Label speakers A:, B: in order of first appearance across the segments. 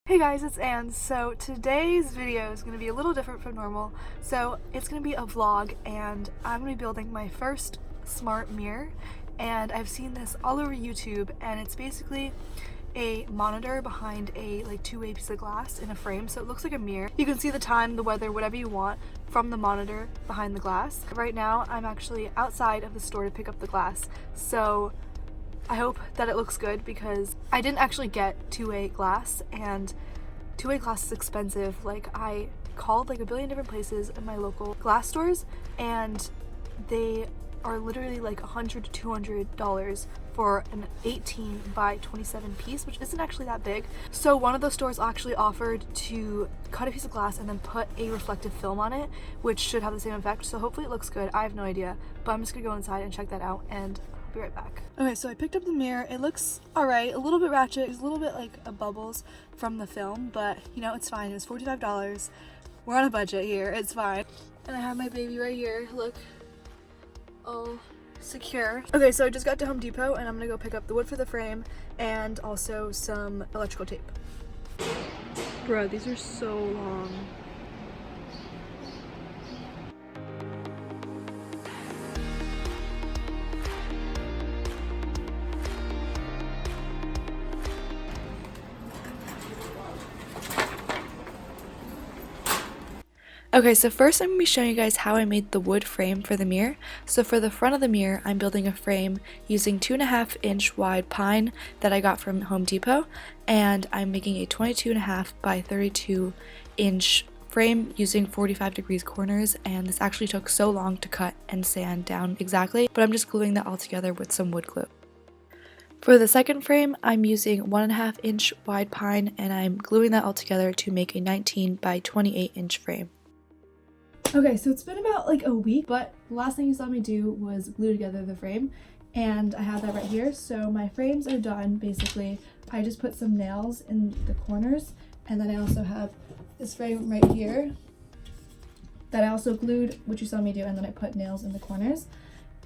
A: Hey guys, it's Anne. So today's video is going to be a little different from normal. So it's going to be a vlog and I'm going to be building my first smart mirror, and I've seen this all over YouTube, and it's basically a monitor behind a two-way piece of glass in a frame, so it looks like a mirror. You can see the time, the weather, whatever you want from the monitor behind the glass. Right now I'm actually outside of the store to pick up the glass, so I hope that it looks good because I didn't actually get two-way glass, and two-way glass is expensive. Like, I called a billion different places in my local glass stores, and they are literally like $100 to $200 for an 18 by 27 piece, which isn't actually that big. So one of those stores actually offered to cut a piece of glass and then put a reflective film on it, which should have the same effect. So hopefully it looks good. I have no idea, but I'm just gonna go inside and check that out, and I'll be right back. Okay, so I picked up the mirror. It looks alright, a little bit ratchet. There's a little bit like bubbles from the film, but you know, it's fine. It's $45. We're on a budget here, it's fine. And I have my baby right here, look, all secure. Okay, so I just got to Home Depot and I'm gonna go pick up the wood for the frame and also some electrical tape. Bro, these are so long. Okay, so first I'm going to be showing you guys how I made the wood frame for the mirror. So for the front of the mirror, I'm building a frame using 2.5-inch wide pine that I got from Home Depot, and I'm making a 22.5 by 32-inch frame using 45 degrees corners, and this actually took so long to cut and sand down exactly, but I'm just gluing that all together with some wood glue. For the second frame, I'm using 1.5-inch wide pine, and I'm gluing that all together to make a 19 by 28-inch frame. Okay, so it's been about a week, but the last thing you saw me do was glue together the frame, and I have that right here. So my frames are done, basically. I just put some nails in the corners, and then I also have this frame right here that I also glued, which you saw me do, and then I put nails in the corners.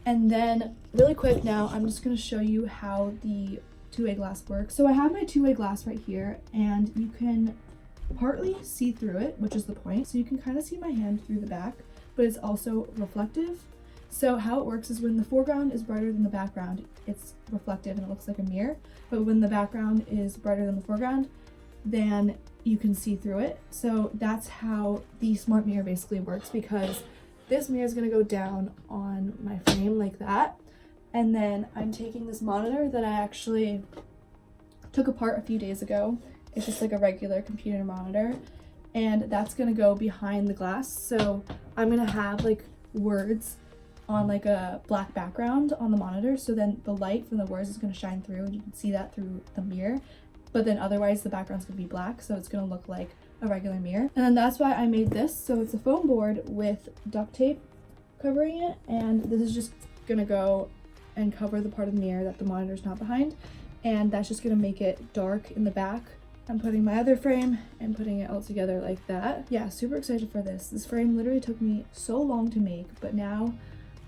A: And then really quick now, I'm just going to show you how the two-way glass works. So I have my two-way glass right here, and you can partly see through it, which is the point. So you can kind of see my hand through the back, but it's also reflective. So how it works is when the foreground is brighter than the background, it's reflective and it looks like a mirror. But when the background is brighter than the foreground, then you can see through it. So that's how the smart mirror basically works, because this mirror is going to go down on my frame like that. And then I'm taking this monitor that I actually took apart a few days ago. It's just like a regular computer monitor, and that's gonna go behind the glass. So I'm gonna have words on a black background on the monitor, so then the light from the words is gonna shine through and you can see that through the mirror, but then otherwise the background's gonna be black, so it's gonna look like a regular mirror. And then that's why I made this. So it's a foam board with duct tape covering it, and this is just gonna go and cover the part of the mirror that the monitor's not behind, and that's just gonna make it dark in the back. I'm putting my other frame and putting it all together like that. Yeah, super excited for this. This frame literally took me so long to make, but now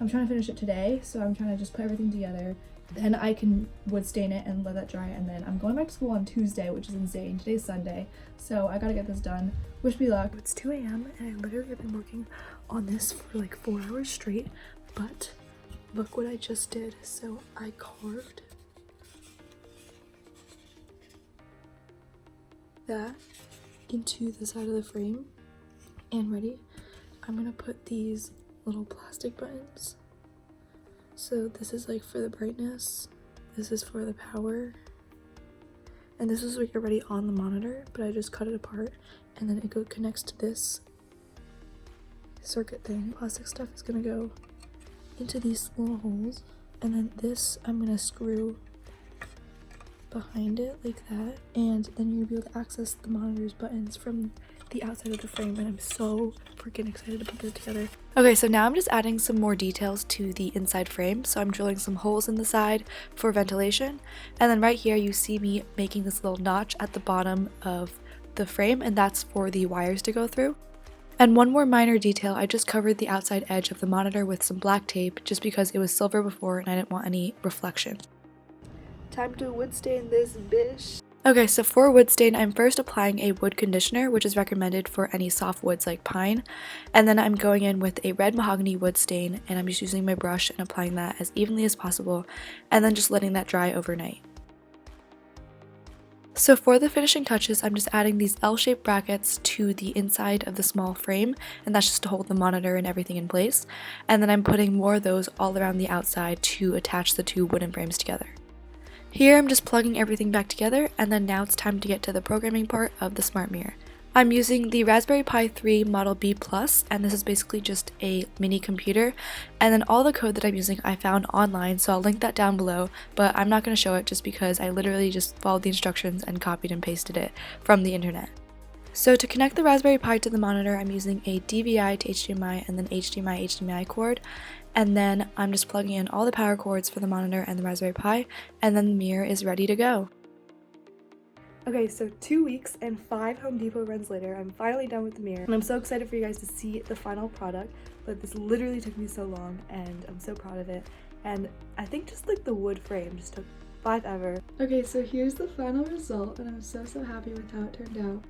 A: I'm trying to finish it today. So I'm trying to just put everything together. Then I can wood stain it and let that dry. And then I'm going back to school on Tuesday, which is insane. Today's Sunday. So I gotta get this done. Wish me luck. It's 2 a.m. and I literally have been working on this for 4 hours straight. But look what I just did. So I carved that into the side of the frame, and ready, I'm gonna put these little plastic buttons. So this is for the brightness, this is for the power, and this is already on the monitor, but I just cut it apart, and then it connects to this circuit thing. Plastic stuff is gonna go into these little holes, and then this I'm gonna screw behind it like that, and then you're gonna be able to access the monitor's buttons from the outside of the frame, and I'm so freaking excited to put it together. Okay, so now I'm just adding some more details to the inside frame. So I'm drilling some holes in the side for ventilation, and then right here you see me making this little notch at the bottom of the frame, and that's for the wires to go through. And one more minor detail, I just covered the outside edge of the monitor with some black tape just because it was silver before and I didn't want any reflection. Time to wood stain this bitch. Okay, so for wood stain, I'm first applying a wood conditioner, which is recommended for any soft woods like pine, and then I'm going in with a red mahogany wood stain, and I'm just using my brush and applying that as evenly as possible, and then just letting that dry overnight. So for the finishing touches, I'm just adding these L-shaped brackets to the inside of the small frame, and that's just to hold the monitor and everything in place, and then I'm putting more of those all around the outside to attach the two wooden frames together. Here I'm just plugging everything back together, and then now it's time to get to the programming part of the smart mirror. I'm using the Raspberry Pi 3 Model B Plus, and this is basically just a mini computer, and then all the code that I'm using I found online, so I'll link that down below, but I'm not going to show it just because I literally just followed the instructions and copied and pasted it from the internet. So to connect the Raspberry Pi to the monitor, I'm using a DVI to HDMI and then HDMI cord, and then I'm just plugging in all the power cords for the monitor and the Raspberry Pi, and then the mirror is ready to go. Okay, so 2 weeks and 5 Home Depot runs later, I'm finally done with the mirror, and I'm so excited for you guys to see the final product, but this literally took me so long, and I'm so proud of it, and I think just like the wood frame just took forever. Okay, so here's the final result, and I'm so happy with how it turned out.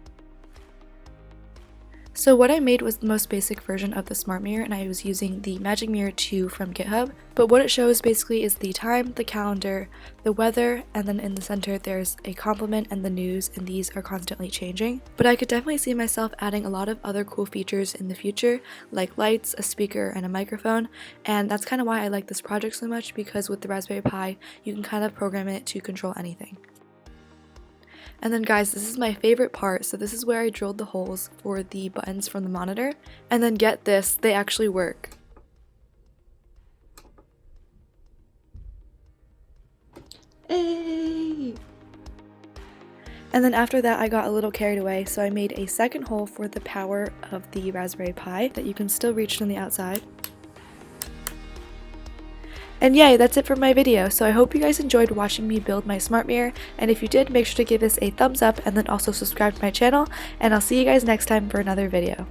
A: So what I made was the most basic version of the smart mirror, and I was using the Magic Mirror 2 from GitHub, but what it shows basically is the time, the calendar, the weather, and then in the center there's a compliment and the news, and these are constantly changing. But I could definitely see myself adding a lot of other cool features in the future, like lights, a speaker, and a microphone, and that's kind of why I like this project so much, because with the Raspberry Pi you can kind of program it to control anything. And then guys, this is my favorite part, so this is where I drilled the holes for the buttons from the monitor, and then get this, they actually work. Hey! And then after that I got a little carried away, so I made a second hole for the power of the Raspberry Pi that you can still reach from the outside. And yay, that's it for my video, so I hope you guys enjoyed watching me build my smart mirror, and if you did, make sure to give this a thumbs up and then also subscribe to my channel, and I'll see you guys next time for another video.